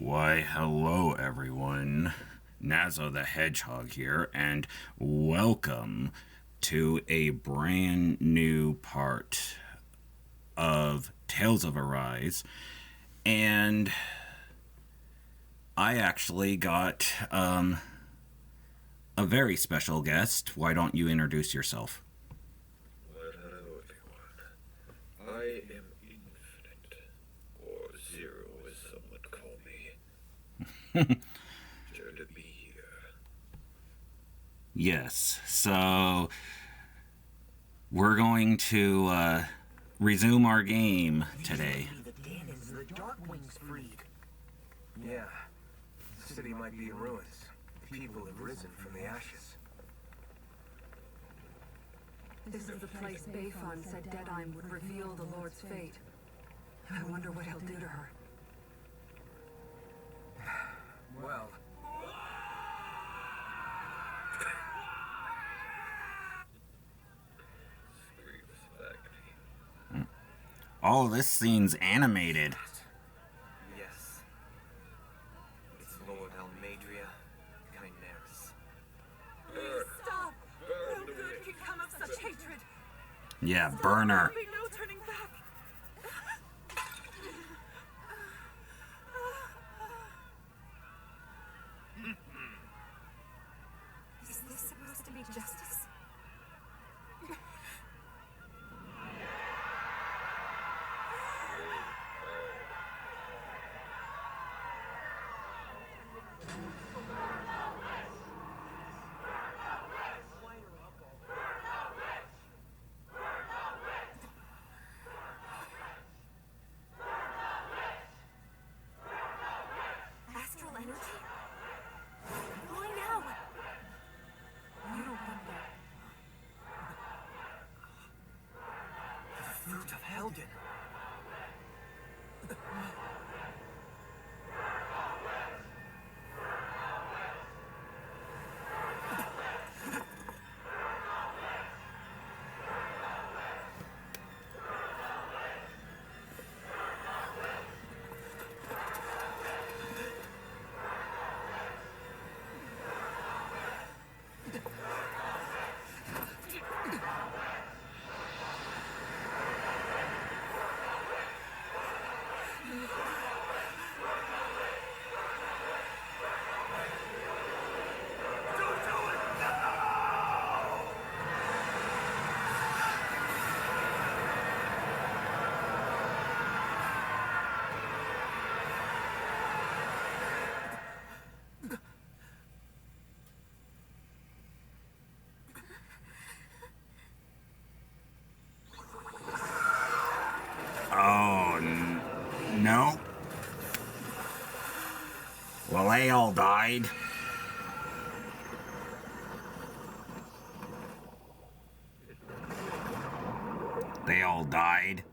Why, hello everyone. Nazo the Hedgehog here, and welcome to a brand new part of Tales of Arise. And I actually got a very special guest. Why don't you introduce yourself? Well, hello everyone. I am Infinite, or Zero as some would call me. Sure to be here. Yes, so we're going to resume our game today. The Danins, the Darkwings freed. Yeah. The city might be in ruins. People have risen from the ashes. This is the place Bayfon said Deadeye would reveal the Lord's fate. I wonder what he'll do to her. Well, Respect. Oh, this scene's animated. yes. It's Lord Almadria, Kynaris. Please stop! No good can come of such hatred. Yeah, burner. There'll be no turning back. Is this supposed to be justice? Astral energy? Why now? You don't want that. The fruit of Helgen. Oh, no. Well, they all died. They all died.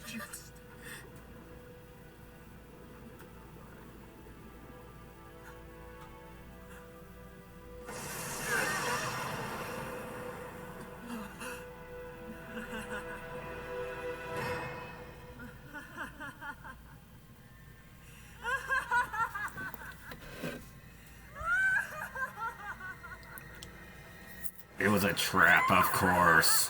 Just... It was a trap, of course.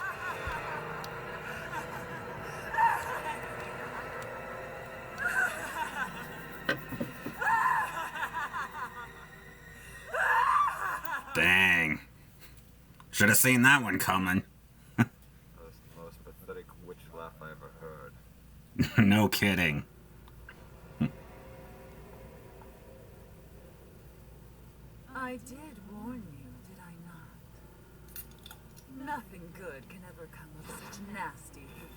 Dang. Should have seen that one coming. That's the most pathetic witch laugh I ever heard. No kidding. I did warn you, did I not? Nothing good can ever come of such nasty hate.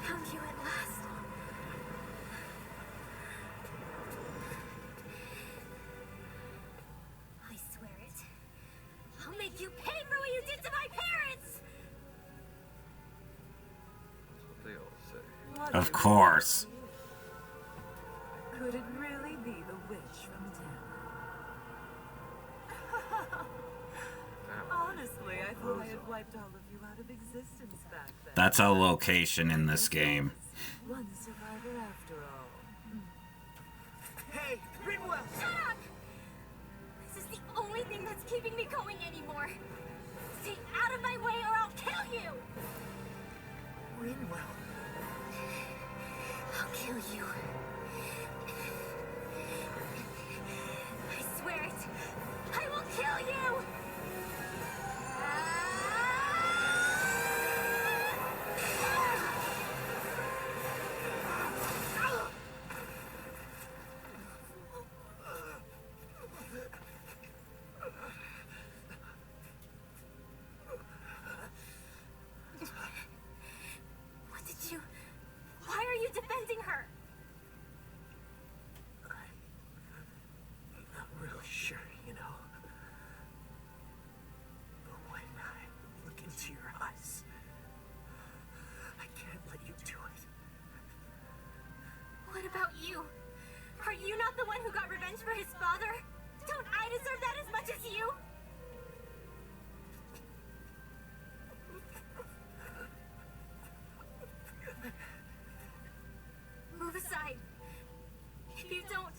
Found you at last. I swear it. I'll make you pay for what you did to my parents! That's what they all say. Of course. Could it really be the witch from town? Honestly, I thought I had wiped all of you out of existence back then. That's a location in this game. One survivor after all. Hey, Rinwell! Jack! This is the only thing that's keeping me going anymore. Stay out of my way or I'll kill you! Rinwell. I'll kill you. I swear it. I will kill you! What did you... Why are you defending her? I'm not really sure, you know. But when I look into your eyes, I can't let you do it. What about you? Are you not the one who got revenge for his father? Don't I deserve that as much as you? Move aside. If you don't,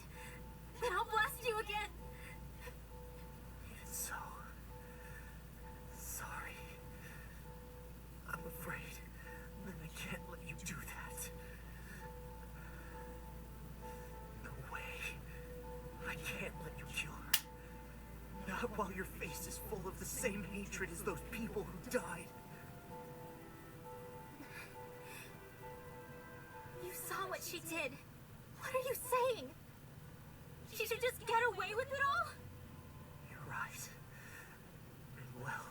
then I'll blast you again. So sorry. I'm afraid that I can't let you do that. No way. I can't let you kill her. Not while your face is full of the same hatred as those people who died. You saw what she did. What are you saying? She should just get away with it all? You're right. Well,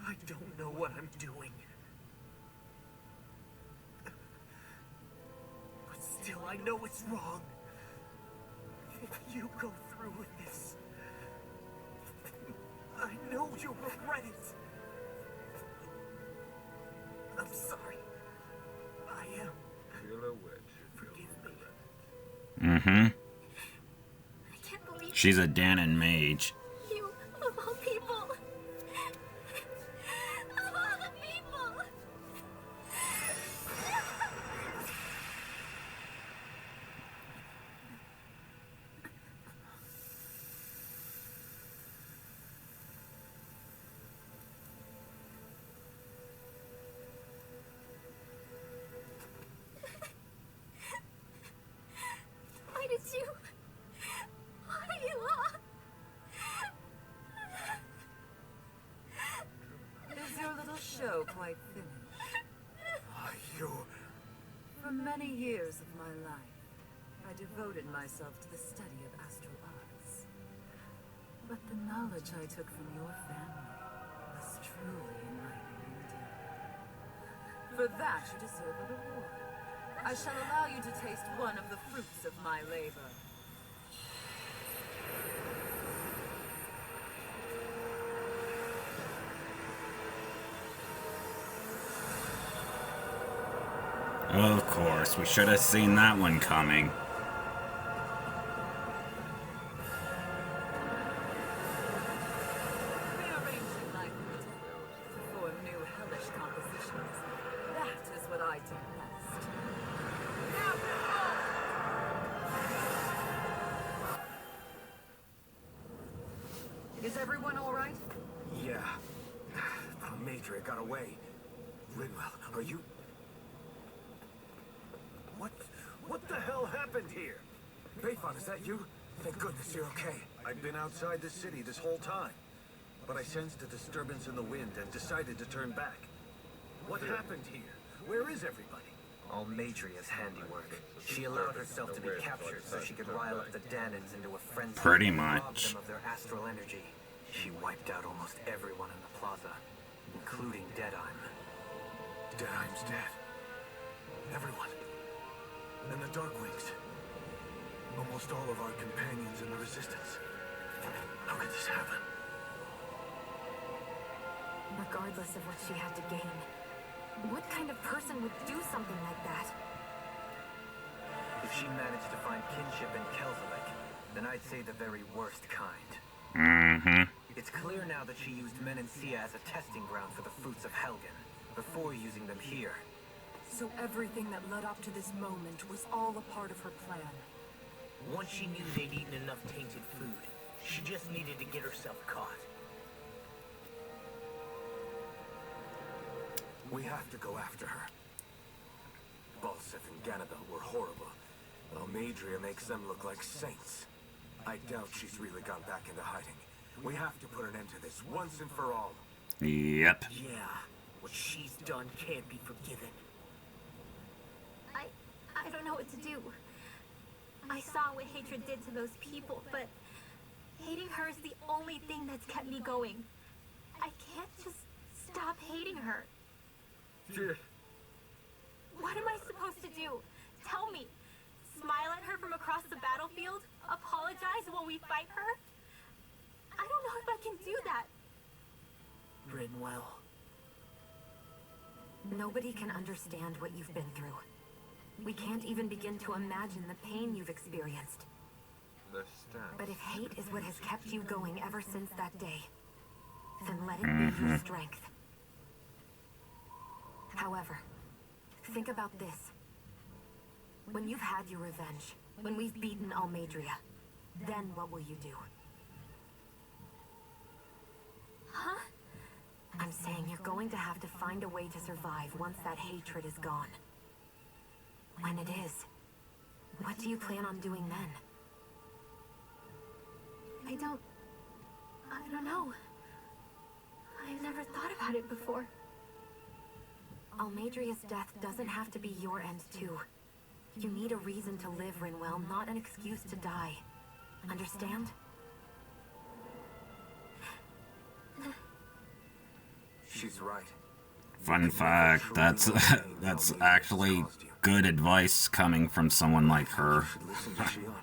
I don't know what I'm doing. But still, I know it's wrong. If you go through with this, I know you'll regret it. I'm sorry. I am. Feel a witch. Forgive me. Mm-hmm. I can't believe She's a Danon mage. you, of all people. Of all the people. Why did you... Why you all... Is your little show quite finished? You... For many years of my life, I devoted myself to the study of astral arts. But the knowledge I took from your family was truly enlightening indeed. For that, you deserve a reward. I shall allow you to taste one of the fruits of my labor. Of course, we should have seen that one coming. Rearranging life to form new hellish compositions. That is what I do best. Is everyone all right? Yeah. Major got away. Rinwell, are you... What the hell happened here? Bayfon, is that you? Thank goodness you're okay. I've been outside the city this whole time, but I sensed a disturbance in the wind and decided to turn back. What happened here? Where is everybody? All Madria's handiwork. She allowed herself to be captured so she could rile up the Danons into a frenzy. Pretty and rob much. them of their astral energy. She wiped out almost everyone in the plaza, including Deadheim. Deadheim's dead. Everyone. And the Darkwings. Almost all of our companions in the Resistance. How could this happen? Regardless of what she had to gain, what kind of person would do something like that? If she managed to find kinship in Kelzelik, then I'd say the very worst kind. Mm-hmm. It's clear now that she used Menancia as a testing ground for the fruits of Helgen, before using them here. So everything that led up to this moment was all a part of her plan. Once she knew they'd eaten enough tainted food, she just needed to get herself caught. We have to go after her. Balseth and Ganabel were horrible. Almadria makes them look like saints. I doubt she's really gone back into hiding. We have to put an end to this once and for all. Yep. Yeah, what she's done can't be forgiven. I don't know what to do. I saw what hatred did to those people, but hating her is the only thing that's kept me going. I can't just stop hating her. What am I supposed to do? Tell me. Smile at her from across the battlefield? Apologize while we fight her? I don't know if I can do that. Rinwell. Nobody can understand what you've been through. We can't even begin to imagine the pain you've experienced. The stance. But if hate is what has kept you going ever since that day, then let it be your strength. However, think about this. When you've had your revenge, when we've beaten Almadria, then what will you do? Huh? I'm saying you're going to have to find a way to survive once that hatred is gone. When it is, what do you plan on doing then? I don't know. I've never thought about it before. Almadria's death doesn't have to be your end too. You need a reason to live, Rinwell, not an excuse to die. Understand? She's right. Fun fact, that's actually good advice coming from someone like her. Should listen to Shion.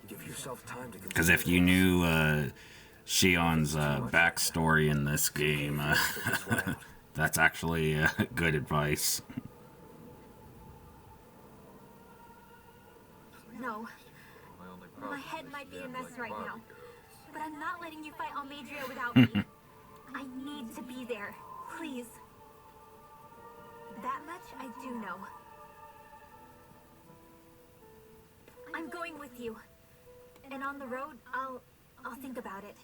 Give yourself time to Because if you knew Shion's backstory in this game, that's actually good advice. No, My only my problem head is might be a them mess like right Barbie now. girls. But I'm not letting you fight Almadria without me. I need to be there. Please. That much I do know. I'm going with you. And on the road, I'll think about it.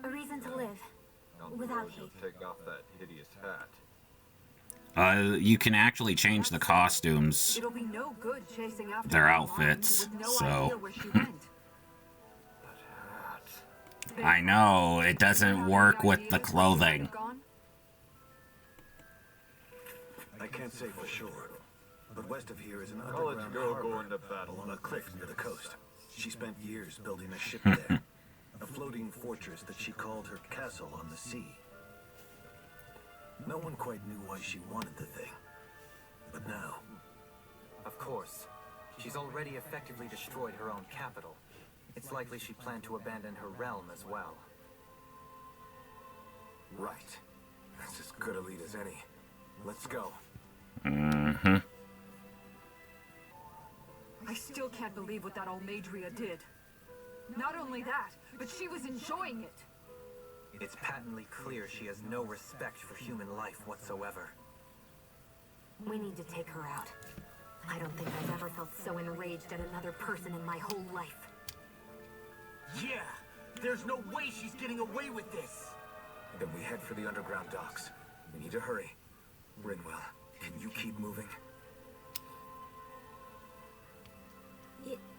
A reason to live. On the Without road, you'll hate. take off that hideous hat. You can actually change the costumes, It'll be no good chasing after their her outfits, blind with no so... idea where she went. That hat. I know, it doesn't work with the clothing. I can't say for sure, but west of here is an College underground girl harbor going to battle along a doesn't cliff make near the any coast. sense. She spent years building a ship there, a floating fortress that she called her castle on the sea. No one quite knew why she wanted the thing, but now, Of course. She's already effectively destroyed her own capital. It's likely she planned to abandon her realm as well. right. That's as good a lead as any. Let's go. Mm-hmm. I still can't believe what that Almadria did. Not only that, but she was enjoying it. It's patently clear she has no respect for human life whatsoever. We need to take her out. I don't think I've ever felt so enraged at another person in my whole life. Yeah, there's no way she's getting away with this. Then we head for the underground docks. We need to hurry. Rinwell, can you keep moving?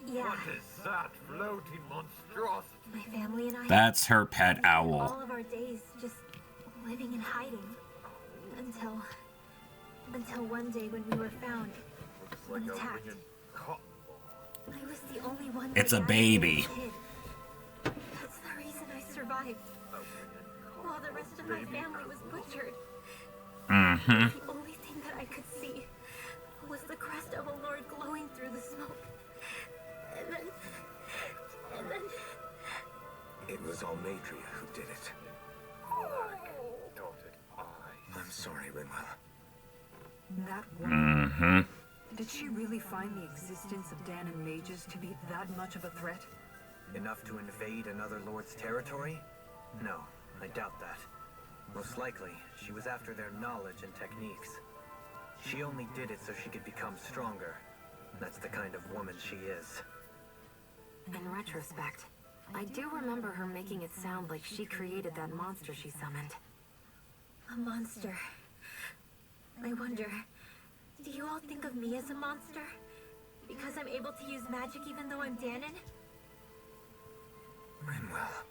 Yeah. What is that floating monstrosity? My family and I... That's her pet spent owl. all of our days just living and hiding. Until one day when we were found Looks like and a attacked. winged cotton ball. I was the only one It's that a died baby. as a kid. That's the reason I survived. While the rest of my family was butchered. Mm-hmm. The only thing that I could see was the was Almadria who did it. I'm sorry, Rinwell. That woman. Mm-hmm. Did she really find the existence of Dahnan mages to be that much of a threat? Enough to invade another lord's territory? No, I doubt that. Most likely, she was after their knowledge and techniques. She only did it so she could become stronger. That's the kind of woman she is. In retrospect, I do remember her making it sound like she created that monster she summoned. A monster. I wonder, do you all think of me as a monster? Because I'm able to use magic even though I'm Dahnan? Rinwell.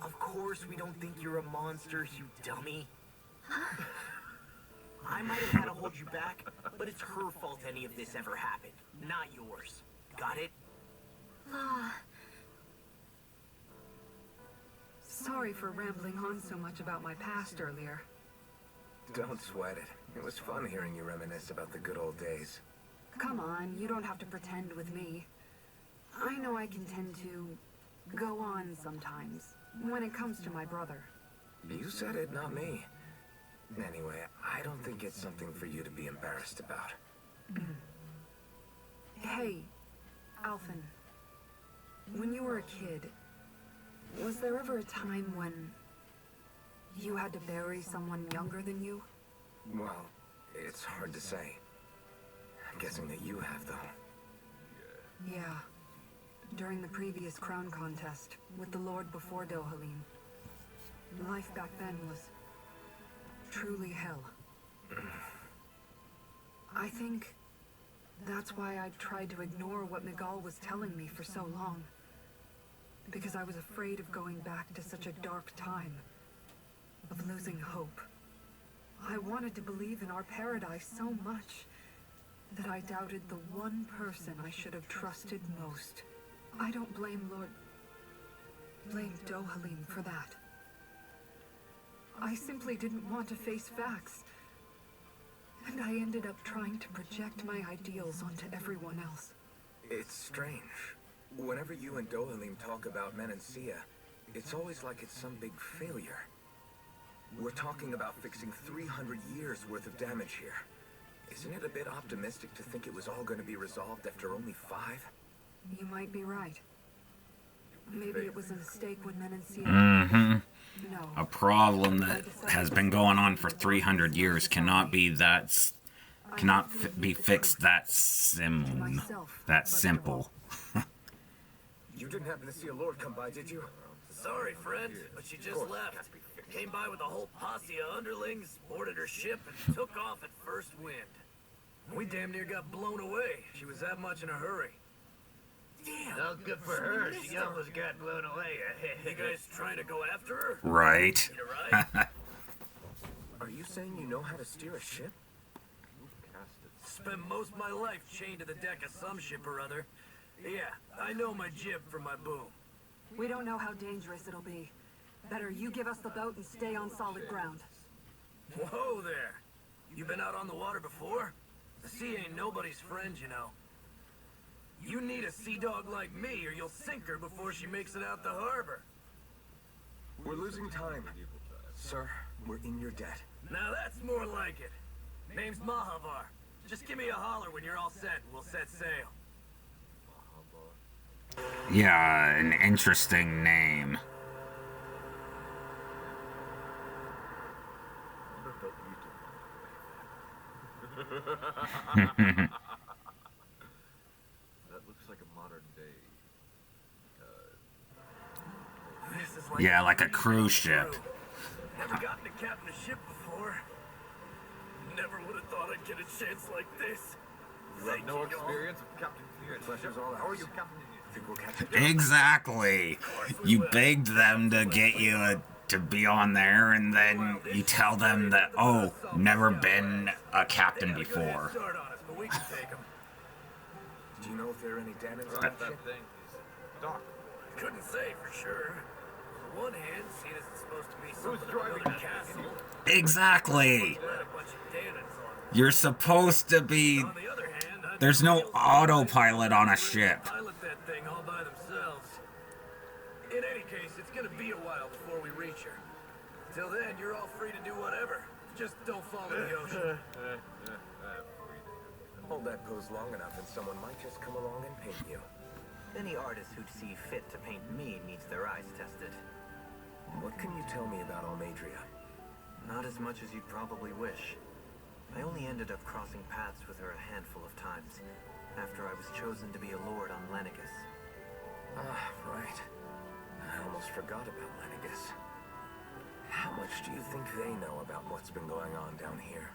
Of course we don't think you're a monster, you dummy. I might have had to hold you back, but it's her fault any of this ever happened, not yours. Got it? Sorry for rambling on so much about my past earlier. Don't sweat it. It was fun hearing you reminisce about the good old days. Come on, you don't have to pretend with me. I know I can tend to go on sometimes when it comes to my brother. You said it, not me. Anyway, I don't think it's something for you to be embarrassed about. Hey, Alphen. When you were a kid, was there ever a time when you had to bury someone younger than you? Well, it's hard to say. I'm guessing that you have, though. Yeah. During the previous crown contest, with the Lord before Dohalim. Life back then was truly hell. I think that's why I tried to ignore what Miguel was telling me for so long. Because I was afraid of going back to such a dark time. Of losing hope. I wanted to believe in our paradise so much that I doubted the one person I should have trusted most. I don't blame Dohalim for that. I simply didn't want to face facts. And I ended up trying to project my ideals onto everyone else. It's strange. Whenever you and Dohalim talk about Menancia, it's always like it's some big failure. We're talking about fixing 300 years worth of damage here. Isn't it a bit optimistic to think it was all going to be resolved after only 5? You might be right. Maybe it was a mistake when Menancia... Mm-hmm. No. A problem that has been going on for 300 years cannot be be fixed that simple. You didn't happen to see a lord come by, did you? Sorry, friend, but she just left. Came by with a whole posse of underlings, boarded her ship, and took off at first wind. We damn near got blown away. She was that much in a hurry. Damn. Well, good for her. She almost got blown away. You guys trying to go after her? Right. You're right. Are you saying you know how to steer a ship? Spent most of my life chained to the deck of some ship or other. Yeah, I know my jib from my boom. We don't know how dangerous it'll be. Better you give us the boat and stay on solid ground. Whoa there. You been out on the water before? The sea ain't nobody's friend, you know. You need a sea dog like me, or you'll sink her before she makes it out the harbor. We're losing time. Sir, we're in your debt. Now that's more like it. Name's Mahavar. Just give me a holler when you're all set, and we'll set sail. Yeah, an interesting name. That looks like a modern day. This is Yeah, like a cruise ship. Never gotten to captain a ship before. Never would have thought I'd get a chance like this. You have no experience of captain here. Pleasure's all How are ours. you captain? Think we'll catch it? Exactly. You begged them to get you to be on there, and then you tell them that, oh, never been a captain before. Start on us, but we can take 'em. Do you know if there are any Dahnans on That that ship? thing is dark. Couldn't say for sure. On one hand, seeing as it's supposed to be something of driving another that castle, Exactly. let a bunch of Dahnans on it. You're supposed to be... On the other hand, I'd There's no autopilot on a ship. pilot that thing all by themselves. In any case, it's gonna be Till then, you're all free to do whatever. Just don't fall in the ocean. Hold that pose long enough and someone might just come along and paint you. Any artist who'd see fit to paint me needs their eyes tested. What can you tell me about Almadria? Not as much as you'd probably wish. I only ended up crossing paths with her a handful of times, after I was chosen to be a lord on Lenegis. Ah, right. I almost forgot about Lenegis. How much do you think they know about what's been going on down here?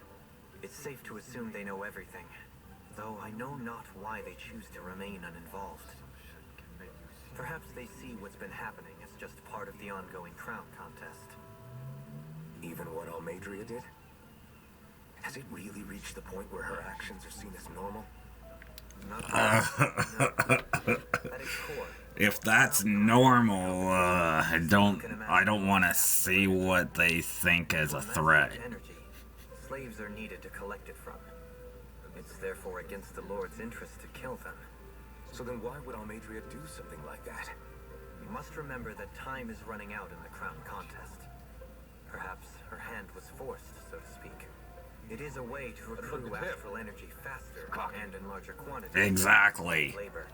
It's safe to assume they know everything, though I know not why they choose to remain uninvolved. Perhaps they see what's been happening as just part of the ongoing crown contest. Even what Almadria did? Has it really reached the point where her actions are seen as normal? At its core, If that's normal, I don't want to see what they think as a threat. energy, slaves are needed to collect it from. It's therefore against the Lord's interest to kill them. So then why would Almadria do something like that? You must remember that time is running out in the crown contest. Perhaps her hand was forced, so to speak. It is a way to accrue astral energy faster and in larger quantities. Exactly. Labor.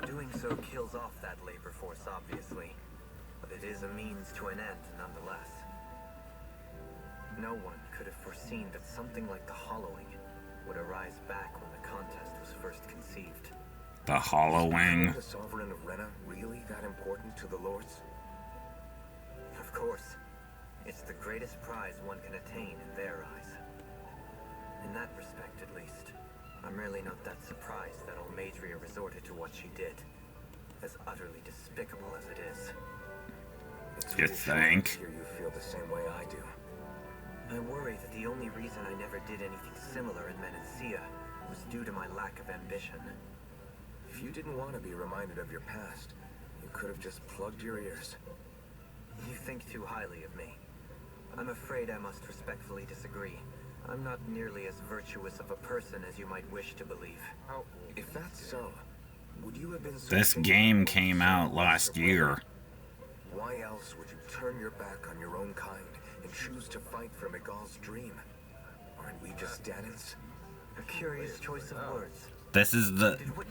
Doing so kills off that labor force, obviously, but it is a means to an end nonetheless. No one could have foreseen that something like the Hollowing would arise back when the contest was first conceived. The Hollowing. Is the Sovereign of Rena really that important to the Lords? Of course. It's the greatest prize one can attain in their eyes. In that respect, at least, I'm really not that surprised that Almadria resorted to what she did, as utterly despicable as it is. It's You reassuring to think? hear you feel the same way I do. I worry that the only reason I never did anything similar in Menancia was due to my lack of ambition. If you didn't want to be reminded of your past, you could have just plugged your ears. You think too highly of me. I'm afraid I must respectfully disagree. I'm not nearly as virtuous of a person as you might wish to believe. If that's so, would you have been so This game came out last year. Why else would you turn your back on your own kind and choose to fight for Miguel's dream? Aren't we just Danans? A curious choice of words.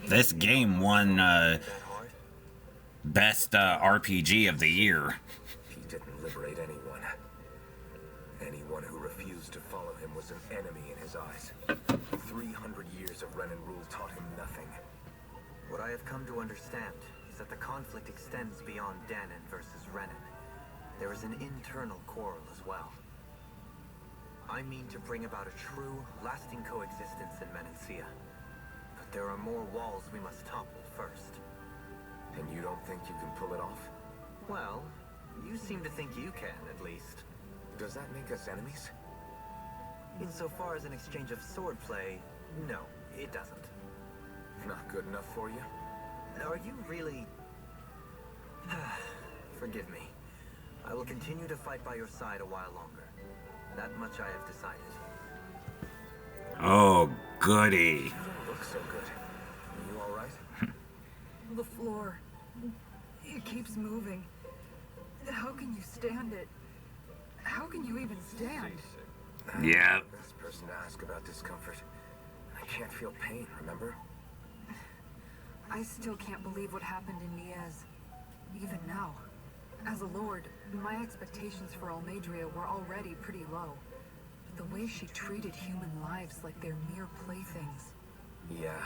This game won That hard? best RPG of the year. He didn't liberate anyone. Anyone who refused to follow him was an enemy in his eyes. 300 years of Renan rule taught him nothing. What I have come to understand is that the conflict extends beyond Danan versus Renan. There is an internal quarrel as well. I mean to bring about a true, lasting coexistence in Menancia. But there are more walls we must topple first. And you don't think you can pull it off? Well, you seem to think you can, at least. Does that make us enemies? Insofar as an exchange of swordplay, no, it doesn't. Not good enough for you? Are you really... Forgive me. I will continue to fight by your side a while longer. That much I have decided. Oh, goody. You don't look so good. You alright? The floor. It keeps moving. How can you stand it? How can you even stand? Yeah. I'm the best person to ask about discomfort. I can't feel pain, remember? I still can't believe what happened in Niaz. Even now. As a lord, my expectations for Almadria were already pretty low. But the way she treated human lives like they're mere playthings. Yeah.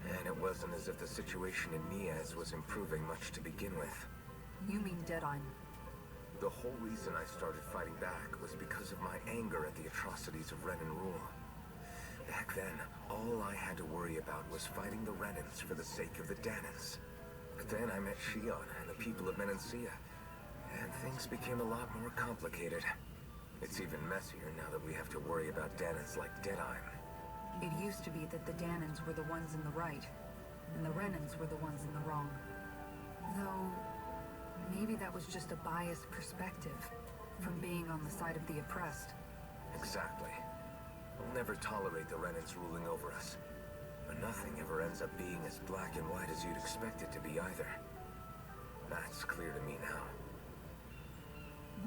And it wasn't as if the situation in Niaz was improving much to begin with. You mean Deadeye? The whole reason I started fighting back was because of my anger at the atrocities of Renan rule. Back then, all I had to worry about was fighting the Renans for the sake of the Danans. But then I met Shion and the people of Menancia, and things became a lot more complicated. It's even messier now that we have to worry about Danans like Deadeye. It used to be that the Danans were the ones in the right, and the Renans were the ones in the wrong. Though, maybe that was just a biased perspective from being on the side of the oppressed. Exactly. We'll never tolerate the Renans ruling over us. But nothing ever ends up being as black and white as you'd expect it to be either. That's clear to me now.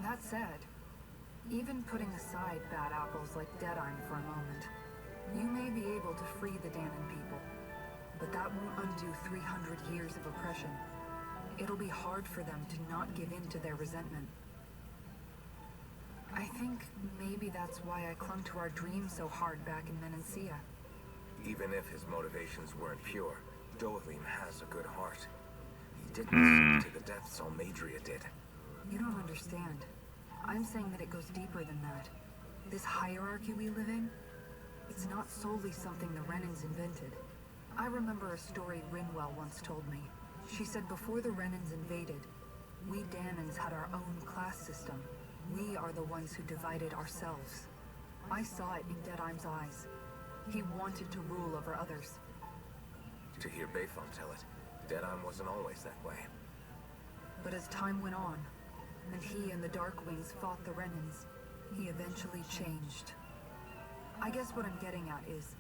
That said, even putting aside bad apples like Deadeye for a moment, you may be able to free the Danon people, but that won't undo 300 years of oppression. It'll be hard for them to not give in to their resentment. I think maybe that's why I clung to our dream so hard back in Menancia. Even if his motivations weren't pure, Dohalim has a good heart. He didn't sink to the depths Almeidrea did. You don't understand. I'm saying that it goes deeper than that. This hierarchy we live in, it's not solely something the Renans invented. I remember a story Rinwell once told me. She said before the Renans invaded, we Danans had our own class system. We are the ones who divided ourselves. I saw it in Deadeye's eyes. He wanted to rule over others. To hear Bayfon tell it, Deadeye wasn't always that way. But as time went on, and he and the Darkwings fought the Renans, he eventually changed. I guess what I'm getting at is,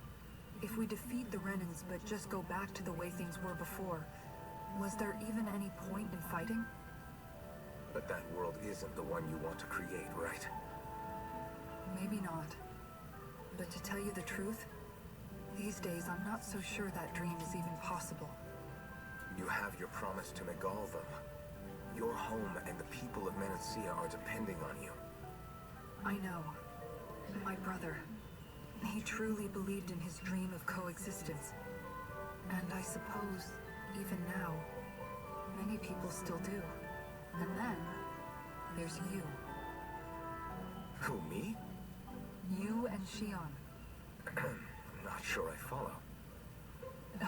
if we defeat the Renans but just go back to the way things were before, was there even any point in fighting? But that world isn't the one you want to create, right? Maybe not. But to tell you the truth, these days I'm not so sure that dream is even possible. You have your promise to Megalvam. Your home and the people of Menancia are depending on you. I know. My brother. He truly believed in his dream of coexistence. And I suppose, even now, many people still do. And then, there's you. Who, me? You and Shion. Not sure I follow.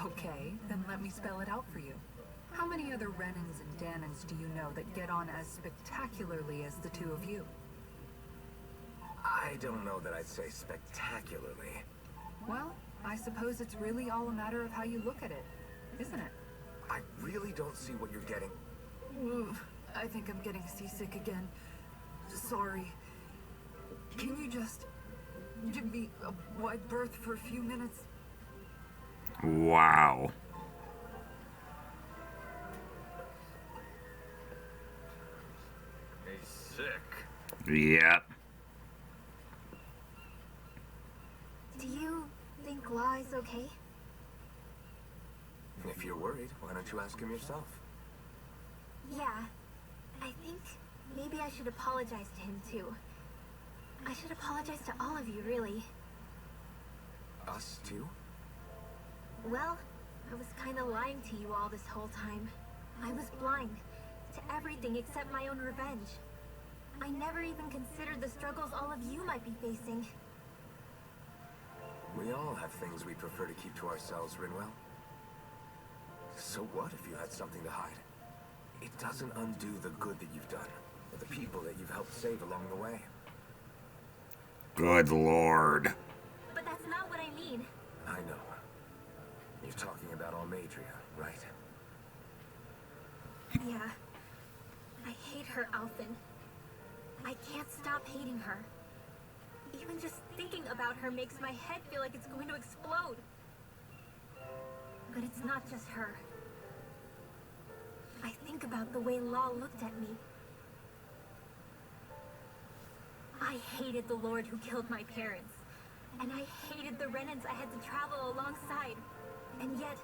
Okay, then let me spell it out for you. How many other Renans and Danans do you know that get on as spectacularly as the two of you? I don't know that I'd say spectacularly. Well, I suppose it's really all a matter of how you look at it, isn't it? I really don't see what you're getting. Oof, I think I'm getting seasick again. Sorry. Can you just give me a wide berth for a few minutes? Wow. He's sick. Yep. Do you think Law is okay? If you're worried, why don't you ask him yourself? Yeah. I think maybe I should apologize to him too. I should apologize to all of you, really. Us too? Well, I was kinda lying to you all this whole time. I was blind to everything except my own revenge. I never even considered the struggles all of you might be facing. We all have things we prefer to keep to ourselves, Rinwell. So what if you had something to hide? It doesn't undo the good that you've done, or the people that you've helped save along the way. Good lord. But that's not what I mean. I know. You're talking about Almeidrea, right? Yeah. I hate her, Alphen. I can't stop hating her. Even just thinking about her makes my head feel like it's going to explode. But it's not just her. I think about the way Law looked at me. I hated the Lord who killed my parents. And I hated the Renans I had to travel alongside. And yet,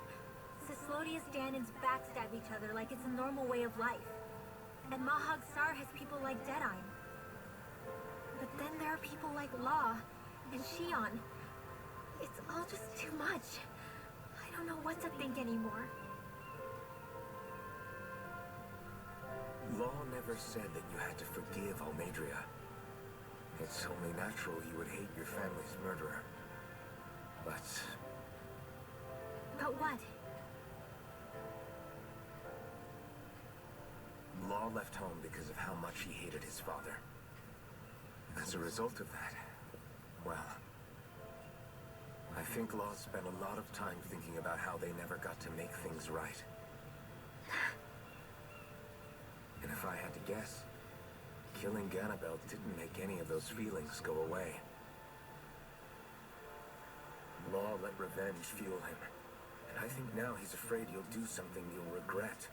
Cyslodia's Danans backstab each other like it's a normal way of life. And Mahag Sar has people like Deadeye. But then there are people like Law and Shion. It's all just too much. I don't know what to think anymore. Law never said that you had to forgive Almeidrea. It's only natural you would hate your family's murderer. But what? Law left home because of how much he hated his father. As a result of that, well, I think Law spent a lot of time thinking about how they never got to make things right. And if I had to guess, killing Ganabel didn't make any of those feelings go away. Law let revenge fuel him, and I think now he's afraid he'll do something you'll regret.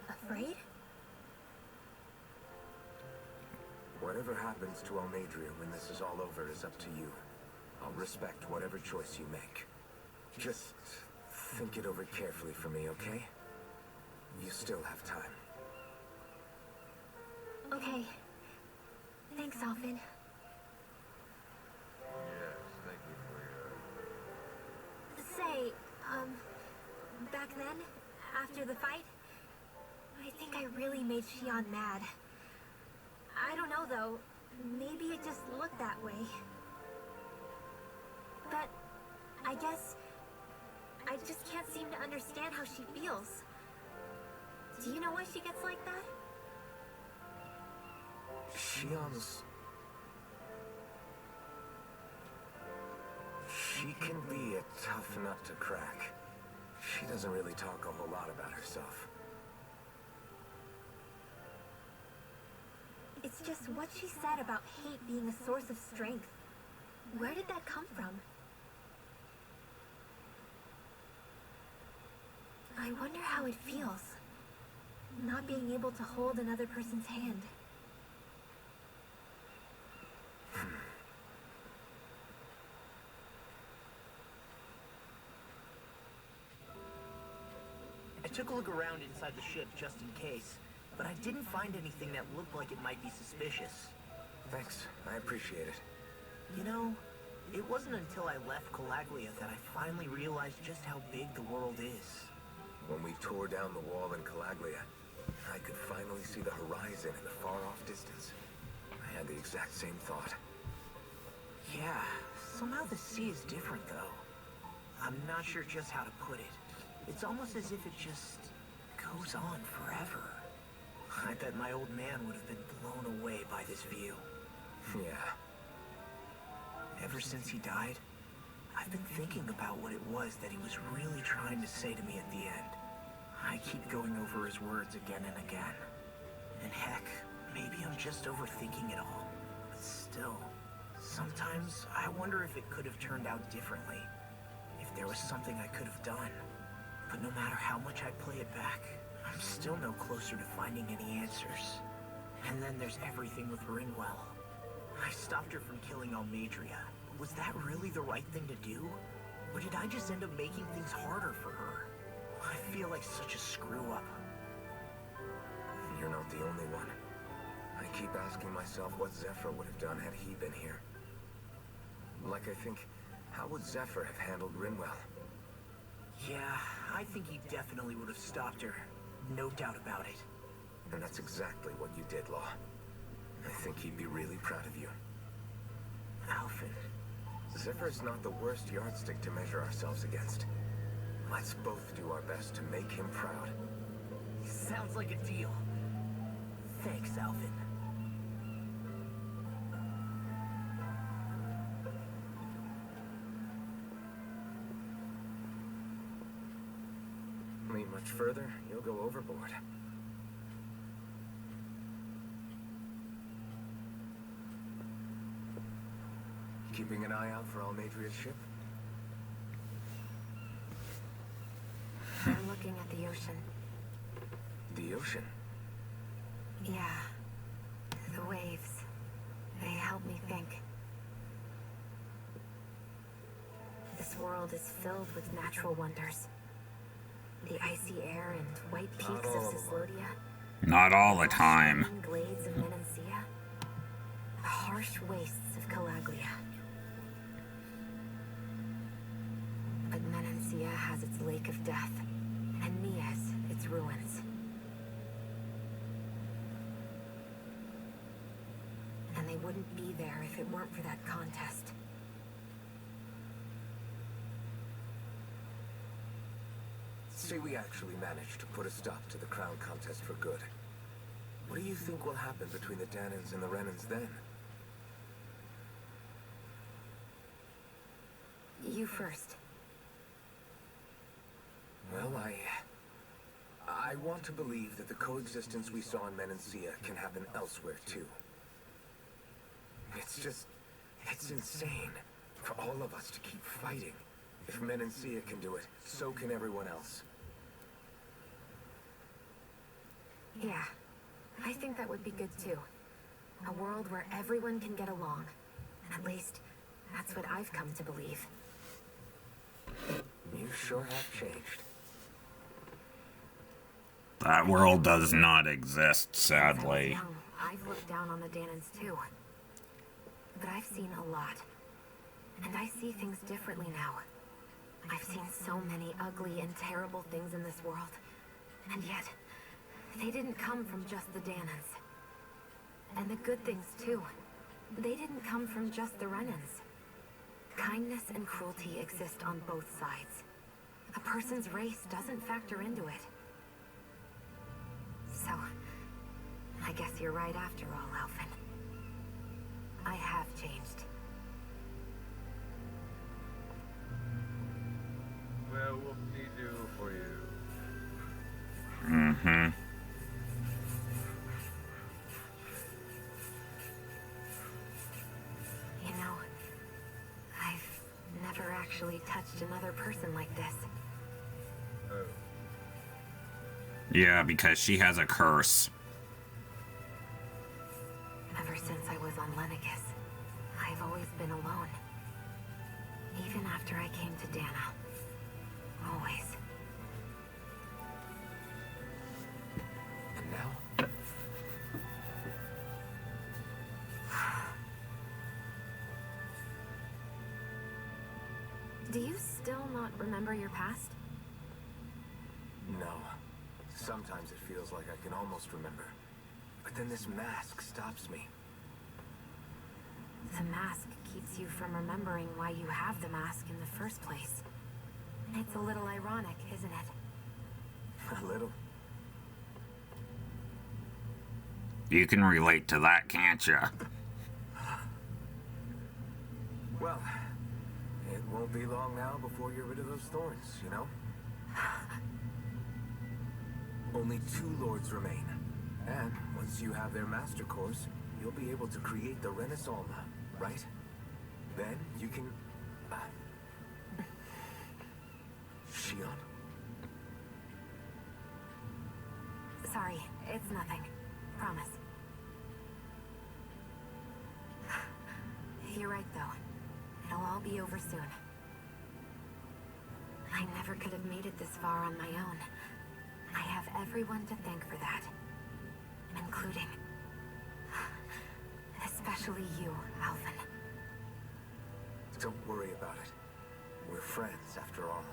Afraid? Whatever happens to Almadria when this is all over is up to you. I'll respect whatever choice you make. Just think it over carefully for me, okay? You still have time. Okay. Thanks, Alphen. Yes, thank you for your... Say, back then, after the fight, I think I really made Xion mad. I don't know, though. Maybe it just looked that way. But I guess I just can't seem to understand how she feels. Do you know why she gets like that? Xion's... She can be a tough nut to crack. She doesn't really talk a whole lot about herself. It's just what she said about hate being a source of strength. Where did that come from? I wonder how it feels, not being able to hold another person's hand. I took a look around inside the ship just in case, but I didn't find anything that looked like it might be suspicious. Thanks, I appreciate it. You know, it wasn't until I left Calaglia that I finally realized just how big the world is. When we tore down the wall in Calaglia, I could finally see the horizon in the far-off distance. I had the exact same thought. Yeah, somehow the sea is different though. I'm not sure just how to put it. It's almost as if it just goes on forever. I bet my old man would have been blown away by this view. Yeah. Ever since he died, I've been thinking about what it was that he was really trying to say to me at the end. I keep going over his words again and again. And heck, maybe I'm just overthinking it all. But still, sometimes I wonder if it could have turned out differently. If there was something I could have done. But no matter how much I play it back, I'm still no closer to finding any answers. And then there's everything with Rinwell. I stopped her from killing Almadria. Was that really the right thing to do? Or did I just end up making things harder for her? I feel like such a screw-up. You're not the only one. I keep asking myself what Zephyr would have done had he been here. Like I think, how would Zephyr have handled Rinwell? Yeah, I think he definitely would have stopped her. No doubt about it. And that's exactly what you did, Law. I think he'd be really proud of you. Alphen. Zephyr's not the worst yardstick to measure ourselves against. Let's both do our best to make him proud. Sounds like a deal. Thanks, Alphen. Lean much further, you'll go overboard. Keeping an eye out for Almadria's ship? I'm looking at the ocean. The ocean? Yeah. The waves. They help me think. This world is filled with natural wonders. The icy air and white peaks of Cyslodia. Not all the time. The glades of Menancia. The harsh wastes of Calaglia. But Menancia has its Lake of Death, and Nias its ruins. And they wouldn't be there if it weren't for that contest. Say we actually managed to put a stop to the crown contest for good. What do you think will happen between the Dahnans and the Renans then? You first. Well, I want to believe that the coexistence we saw in Menancia can happen elsewhere too. It's insane for all of us to keep fighting. If Menancia can do it, so can everyone else. Yeah, I think that would be good too. A world where everyone can get along. At least, that's what I've come to believe. You sure have changed. That world does not exist, Since I was sadly. young, I've looked down on the Danans too. But I've seen a lot. And I see things differently now. I've seen so many ugly and terrible things in this world. And yet, they didn't come from just the Danans. And the good things too. They didn't come from just the Renans. Kindness and cruelty exist on both sides. A person's race doesn't factor into it. So, I guess you're right after all, Alphen. I have changed. Well, whoop-de-doo for you. Mm-hmm. You know, I've never actually touched another person like this. Oh. Yeah, because she has a curse. Ever since I was on Lenegis, I've always been alone. Even after I came to Dana. Always. And now? Do you still not remember your past? No. Sometimes it feels like I can almost remember. But then this mask stops me. The mask keeps you from remembering why you have the mask in the first place. It's a little ironic, isn't it? A little. You can relate to that, can't you? Well, it won't be long now before you're rid of those thorns, you know? Only 2 lords remain. And once you have their master cores, you'll be able to create the Renis Alma, right? Then you can... Shion? Sorry, it's nothing. Promise. You're right, though. It'll all be over soon. I never could have made it this far on my own. I have everyone to thank for that. Including... especially you, Alphen. Don't worry about it. We're friends, after all.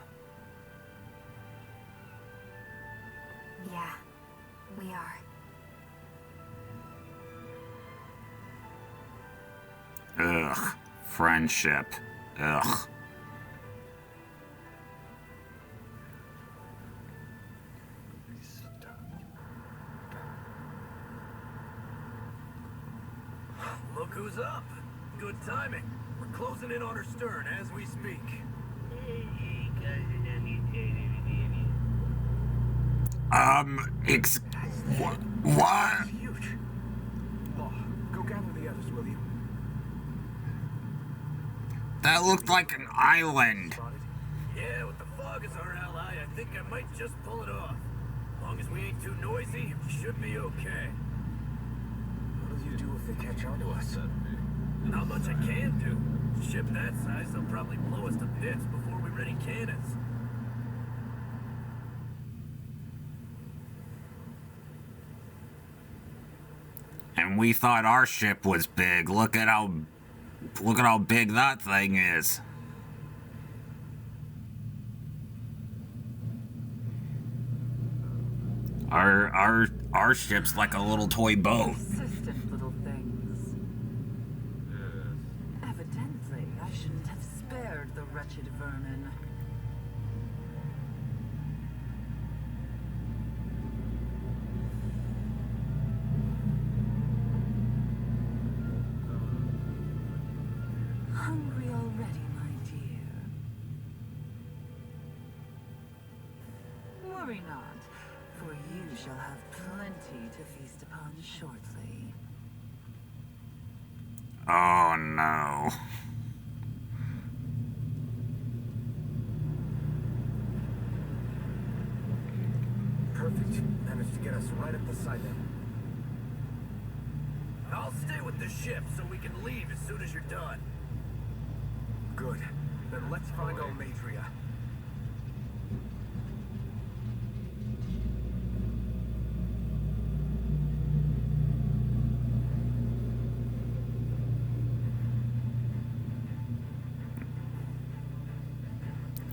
Yeah, we are. Ugh. Friendship. Ugh. Look who's up. Good timing. We're closing in on her stern as we speak. What? It's huge. Oh, go gather the others, will you? That looked like an island. Yeah, with the fog as our ally, I think I might just pull it off. As long as we ain't too noisy, we should be okay. What'll you do if they catch on to us? Not much I can do. Ship that size, they'll probably blow us to bits before we ready cannons. And we thought our ship was big. Look at how big that thing is. Our ship's like a little toy boat. Persistent little things. Evidently, I shouldn't have spared the wretched vermin. Hungry already, my dear? Worry not, for you shall have plenty to feast upon shortly. Oh no. Perfect. Managed to get us right up beside them. I'll stay with the ship so we can leave as soon as you're done. Good. Then let's find Almadria.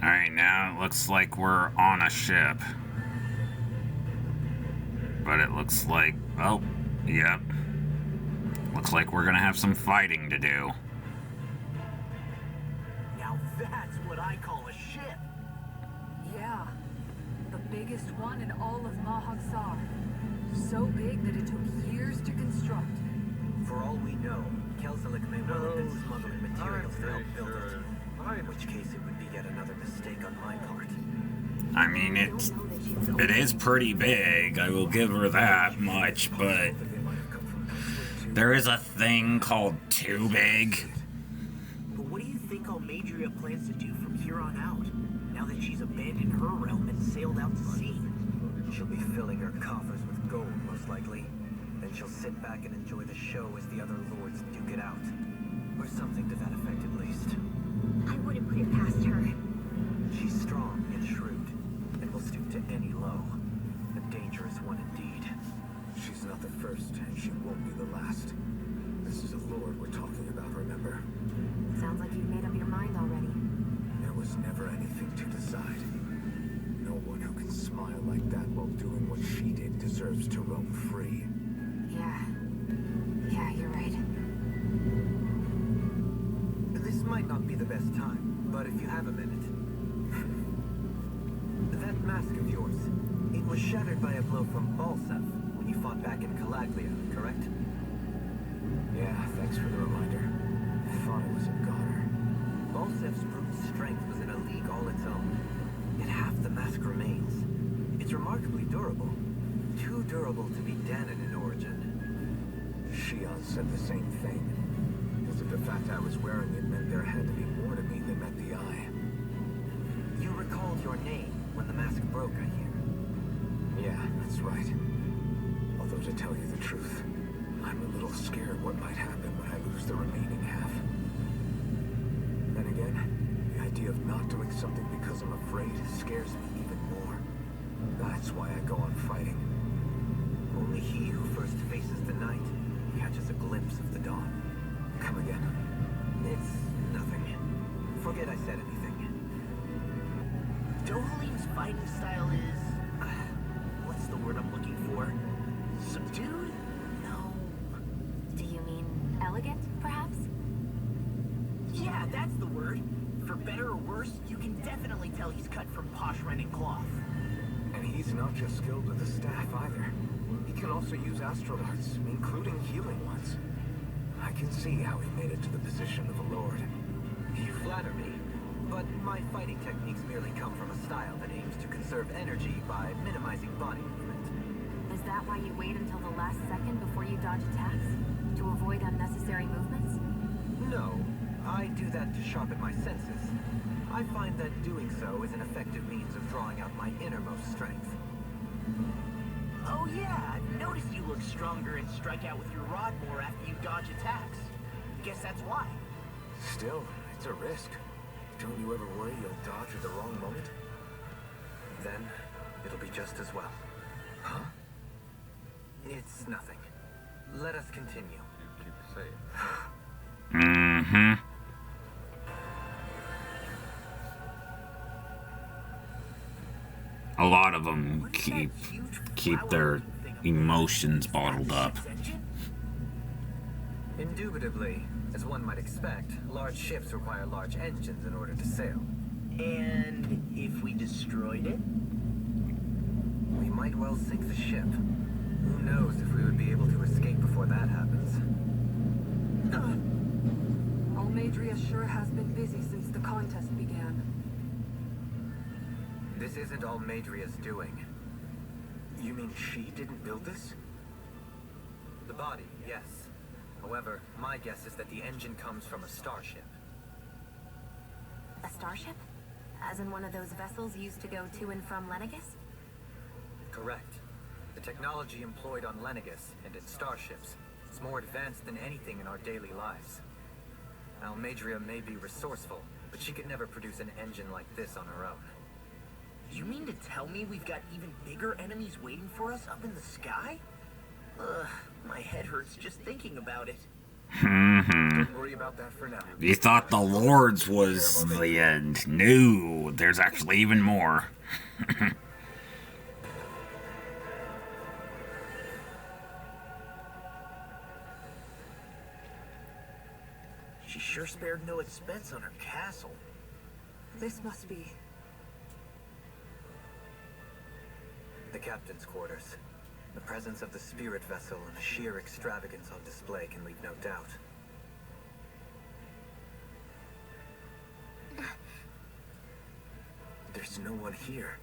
Alright, now it looks like we're on a ship. But it looks like... Oh, yep. Looks like we're gonna have some fighting to do. Now that's what I call a ship. Yeah. The biggest one in all of Mahag-Sar. So big that it took years to construct. For all we know, Kelzelik may well have been smuggling materials to help build it. In which case it would be yet another mistake on my part. I mean, it is pretty big, I will give her that much, but there is a thing called too big. But what do you think Almadria plans to do from here on out, now that she's abandoned her realm and sailed out to sea? She'll be filling her coffers with gold, most likely. Then she'll sit back and enjoy the show as the other lords duke it out. Or something to that effect, at least. I wouldn't put it past her. She's strong and shrewd, and will stoop to any low. A dangerous one indeed. She's not the first, and she won't be the last. This is a lord we're talking about, remember? Sounds like you've made up your mind already. There was never anything to decide. No one who can smile like that while doing what she did deserves to roam free. Yeah, you're right. This might not be the best time, but if you have a minute. That mask of yours, it was shattered by a blow from Balsef when you fought back in Calaglia, correct? Yeah, thanks for the reminder. I thought it was a goner. Balsef's brute strength was in a league all its own. Yet half the mask remains. It's remarkably durable. Too durable to be Danon in origin. Shion said the same thing. As if the fact I was wearing it meant there had to be more to me than met the eye. You recalled your name when the mask broke, I hear. Yeah, that's right. Although to tell you the truth, I'm a little scared what might happen when I lose the remaining half. Then again, the idea of not doing something because I'm afraid scares me even more. That's why I go on fighting. Only he who first faces the night catches a glimpse of the dawn. Come again. It's nothing. Forget I said anything. Dohalim's fighting style is... what's the word I'm looking for? Subdued? No. Do you mean elegant, perhaps? Yeah, that's the word. For better or worse, you can definitely tell he's cut from posh Renin cloth. And he's not just skilled with the staff either. He can also use astral arts, including healing ones. I can see how he made it to the position of a lord. You flatter me, but my fighting techniques merely come from a style that aims to conserve energy by minimizing body movement. Is that why you wait until the last second before you dodge attacks? To avoid unnecessary movements? No, I do that to sharpen my senses. I find that doing so is an effective means of drawing out my innermost strength. Oh yeah, I've noticed you look stronger and strike out with your rod more after you dodge attacks. Guess that's why. Still, it's a risk. Don't you ever worry you'll dodge at the wrong moment? Then, it'll be just as well. Huh? It's nothing. Let us continue. You keep it safe. Mm-hmm. A lot of them keep their emotions bottled up. Indubitably, as one might expect, large ships require large engines in order to sail. And if we destroyed it? We might well sink the ship. Who knows if we would be able to escape before that happens. Almadria sure has been busy since the contest began. This isn't Almadria's doing. You mean she didn't build this? The body, yes. However, my guess is that the engine comes from a starship. A starship? As in one of those vessels used to go to and from Lenegus? Correct. The technology employed on Lenegus and its starships It's more advanced than anything in our daily lives. Almadria may be resourceful, but she could never produce an engine like this on her own. You mean to tell me we've got even bigger enemies waiting for us up in the sky? Ugh, my head hurts just thinking about it. Don't worry about that for now. You thought the Lords was the end. No, there's actually even more. She sure spared no expense on her castle. This must be... The captain's quarters. The presence of the spirit vessel and the sheer extravagance on display can leave no doubt. There's no one here.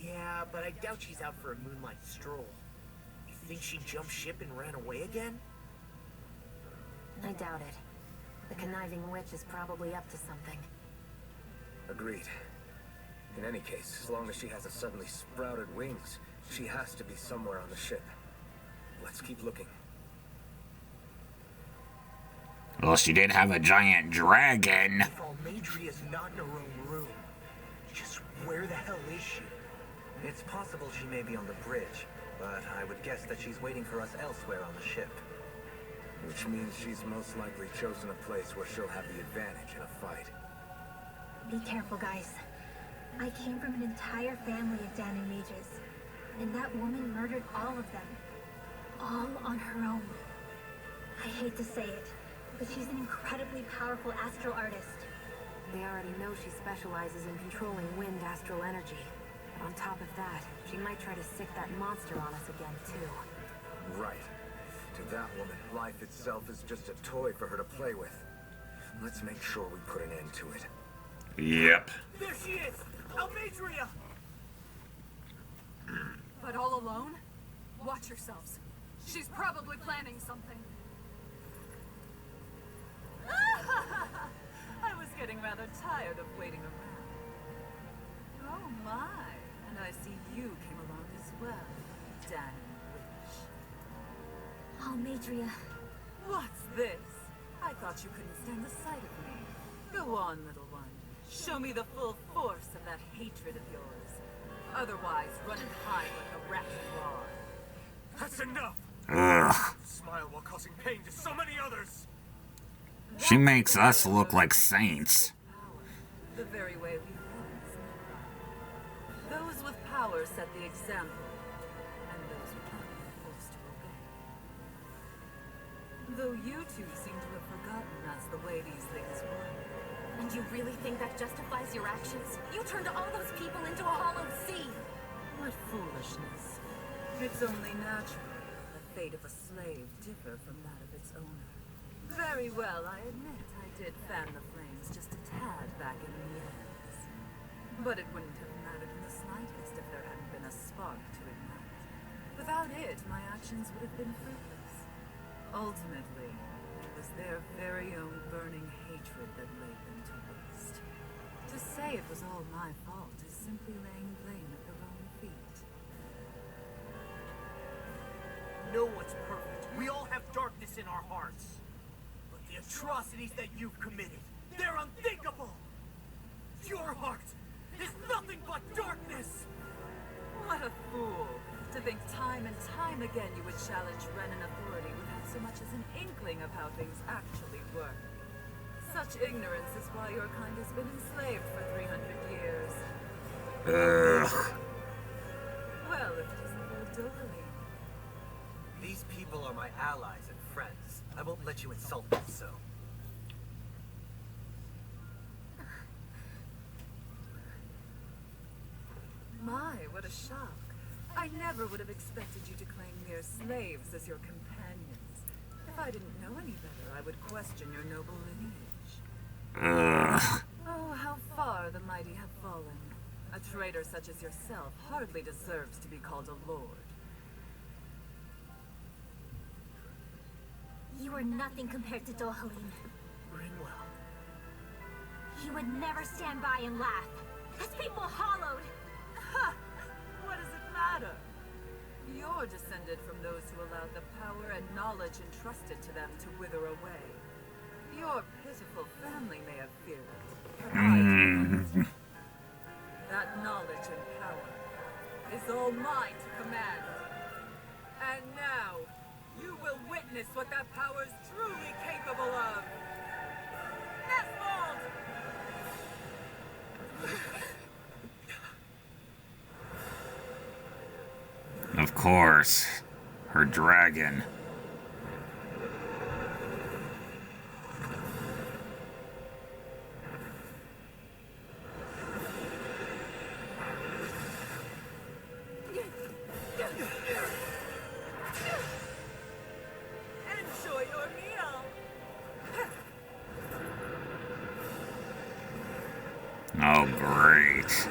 Yeah, but I doubt she's out for a moonlight stroll. You think she jumped ship and ran away again? I doubt it. The conniving witch is probably up to something. Agreed. In any case, as long as she hasn't suddenly sprouted wings, she has to be somewhere on the ship. Let's keep looking. Well, she did have a giant dragon. If Almadria's not in her own room, just where the hell is she? It's possible she may be on the bridge, but I would guess that she's waiting for us elsewhere on the ship. Which means she's most likely chosen a place where she'll have the advantage in a fight. Be careful, guys. I came from an entire family of Danon mages, and that woman murdered all of them. All on her own. I hate to say it, but she's an incredibly powerful astral artist. They already know she specializes in controlling wind astral energy. But on top of that, she might try to sick that monster on us again, too. Right. To that woman, life itself is just a toy for her to play with. Let's make sure we put an end to it. Yep. There she is! Almadria! But all alone? Watch yourselves. She's probably planning something. I was getting rather tired of waiting around. Oh my, and I see you came along as well, Danon Witch. Almadria. What's this? I thought you couldn't stand the sight of me. Go on, little one. Show me the full force of that hatred of yours. Otherwise, run and hide like a rat you are. That's enough! Ugh. Smile while causing pain to so many others! She makes us look like saints. The very way we humans live. Those with power set the example, and those without are forced to obey. Though you two seem to have forgotten that's the way these things work. And you really think that justifies your actions? You turned all those people into a hollowed sea! What foolishness. It's only natural that the fate of a slave differ from that of its owner. Very well, I admit I did fan the flames just a tad back in the years. But it wouldn't have mattered in the slightest if there hadn't been a spark to ignite. Without it, my actions would have been fruitless. Ultimately, it was their very own burning hatred that laid them to waste. To say it was all my fault is simply laying blame at the wrong feet. No one's perfect. We all have darkness in our hearts. But the atrocities that you've committed, they're unthinkable! Your heart is nothing but darkness! What a fool! To think time and time again you would challenge Renan authority without so much as an inkling of how things actually work. Such ignorance is why your kind has been enslaved for 300 years. Ugh. Well, if it isn't for Dovaline. These people are my allies and friends. I won't let you insult them so. My, what a shock. I never would have expected you to claim mere slaves as your companions. If I didn't know any better, I would question your noble lineage. Ugh. Oh, how far the mighty have fallen. A traitor such as yourself hardly deserves to be called a lord. You are nothing compared to Dovaline. Rinwell. He would never stand by and laugh. His people hollowed. Ha! What does it matter? You're descended from those who allowed the power and knowledge entrusted to them to wither away. Your pitiful family may have feared it, but I didn't. That knowledge and power is all mine to command. And now, you will witness what that power is truly capable of. Nesvold! Of course. Her dragon. Enjoy your meal! Oh, great.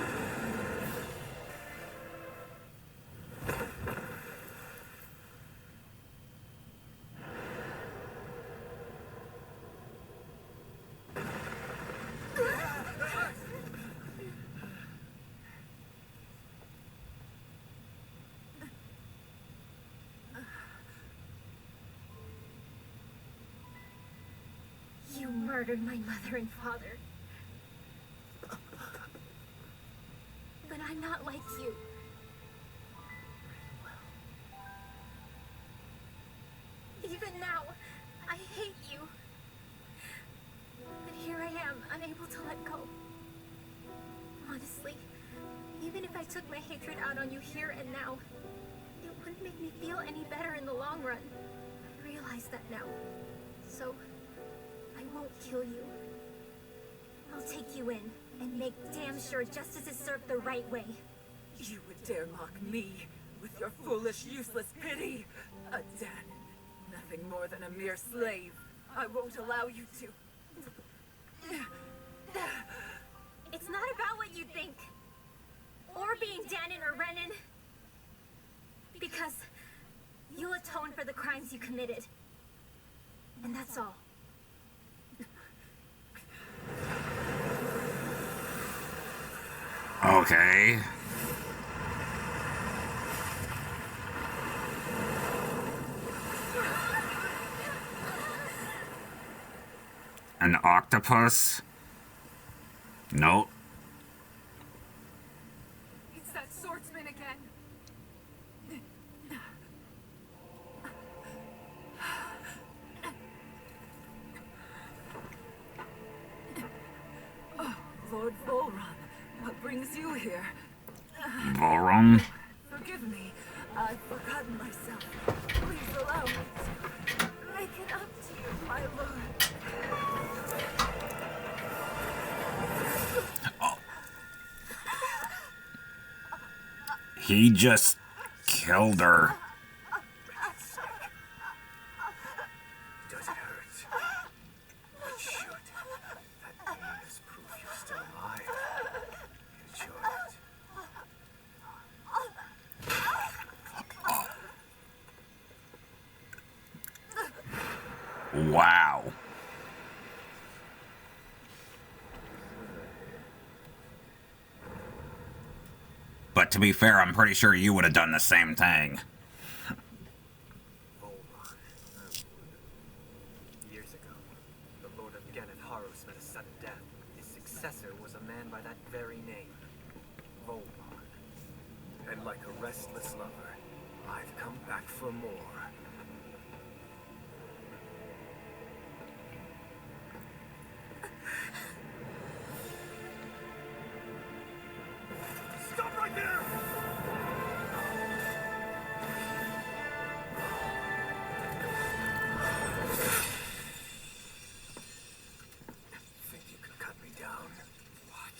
You murdered my mother and father. But I'm not like you. Even now, I hate you. But here I am, unable to let go. Honestly, even if I took my hatred out on you here and now, it wouldn't make me feel any better in the long run. I realize that now. So, I won't kill you. I'll take you in and make damn sure justice is served the right way. You would dare mock me with your foolish, useless pity? A Dan, nothing more than a mere slave. I won't allow you to. It's not about what you think, or being Danon or Renan, because you'll atone for the crimes you committed. And that's all. Okay. An octopus? Nope. It's that swordsman again. Oh, Lord Volron, what brings you here? Volron? Forgive me. I've forgotten myself. Please allow me to make it up to you, my lord. Oh. He just killed her. Does it hurt? It should. That pain is proof you're still alive. Enjoy it. Wow. But to be fair, I'm pretty sure you would have done the same thing. Years ago, the Lord of Gannett Haros met a sudden death. His successor was a man by that very name, Volron. And like a restless lover, I've come back for more. Stop right there! Think you can cut me down? What?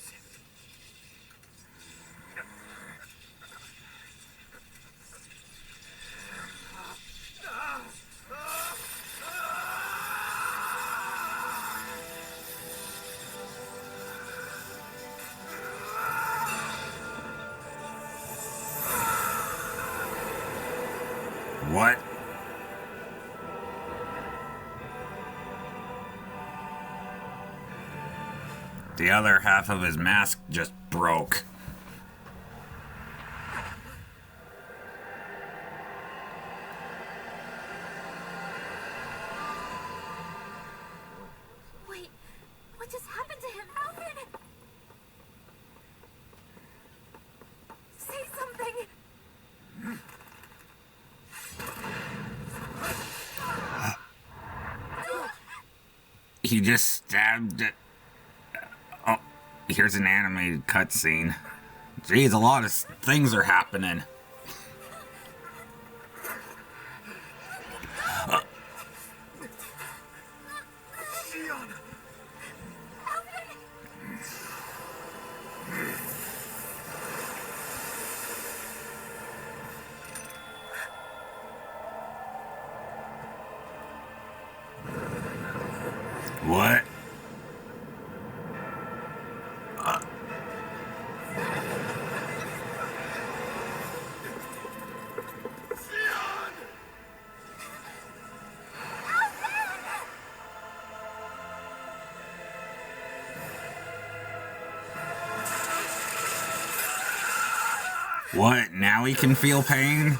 What? The other half of his mask just broke. he just stabbed... Oh, here's an animated cutscene. Jeez, a lot of things are happening. What? What? Now he can feel pain?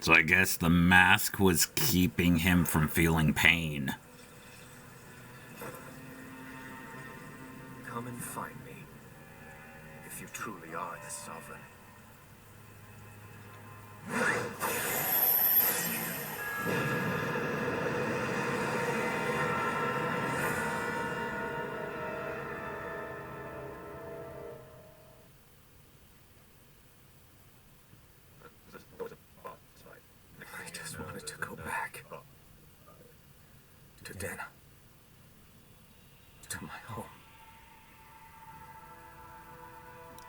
So I guess the mask was keeping him from feeling pain. Come and find me, if you truly are the Sovereign. I just wanted to go back to Dana, to my home.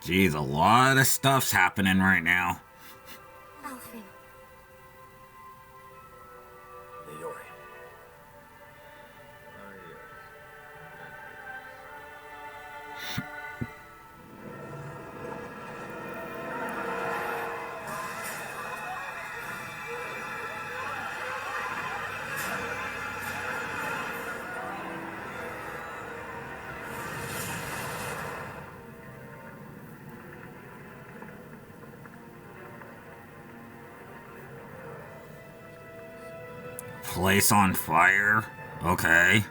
Geez, a lot of stuff's happening right now. Alfin. Leori. Place on fire? Okay.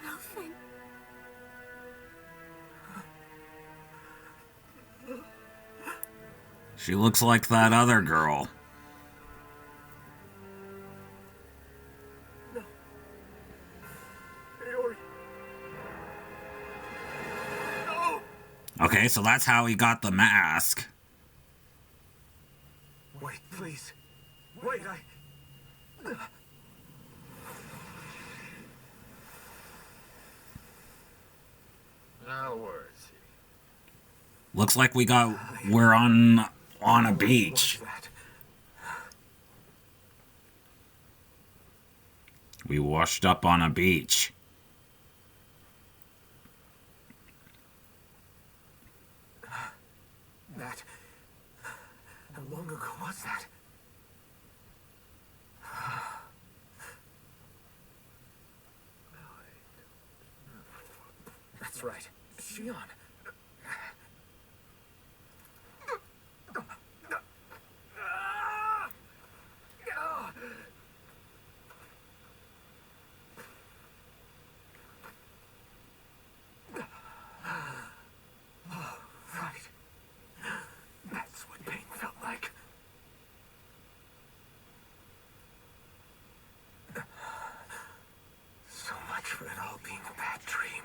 Alfin. She looks like that other girl. Okay, so that's how he got the mask. Wait, please. Wait, Now where is he? Looks like we're on a beach. We washed up on a beach. That. How long ago was that? That's right. Shion. For it all being a bad dream.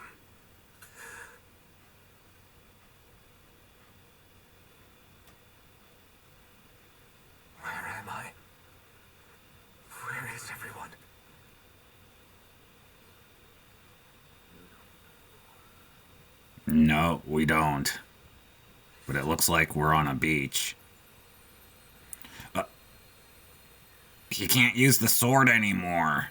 Where am I? Where is everyone? No, we don't. But it looks like we're on a beach. He can't use the sword anymore.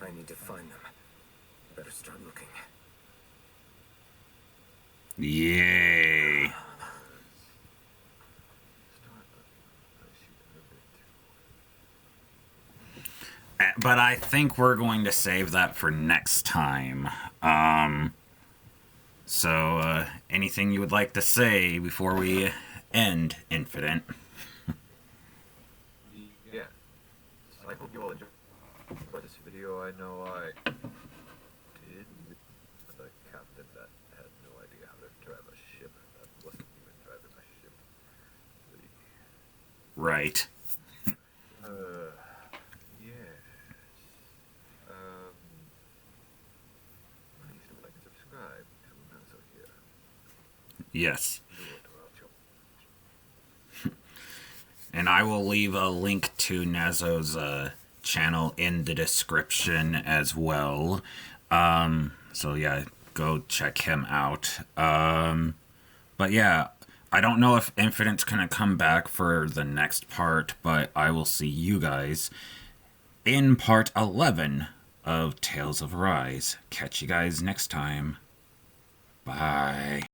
I need to find them. Better start looking. Yay. But I think we're going to save that for next time. So, anything you would like to say before we end Infinite? Yeah. I hope you all enjoyed this video. I know I did. The captain that had no idea how to drive a ship that wasn't even driving a ship. Right. Yes. Please like and subscribe to Nazo here. Yes. And I will leave a link to Nazo's channel in the description as well. So yeah, go check him out. But yeah, I don't know if Infinite's gonna come back for the next part, but I will see you guys in part 11 of Tales of Arise. Catch you guys next time. Bye.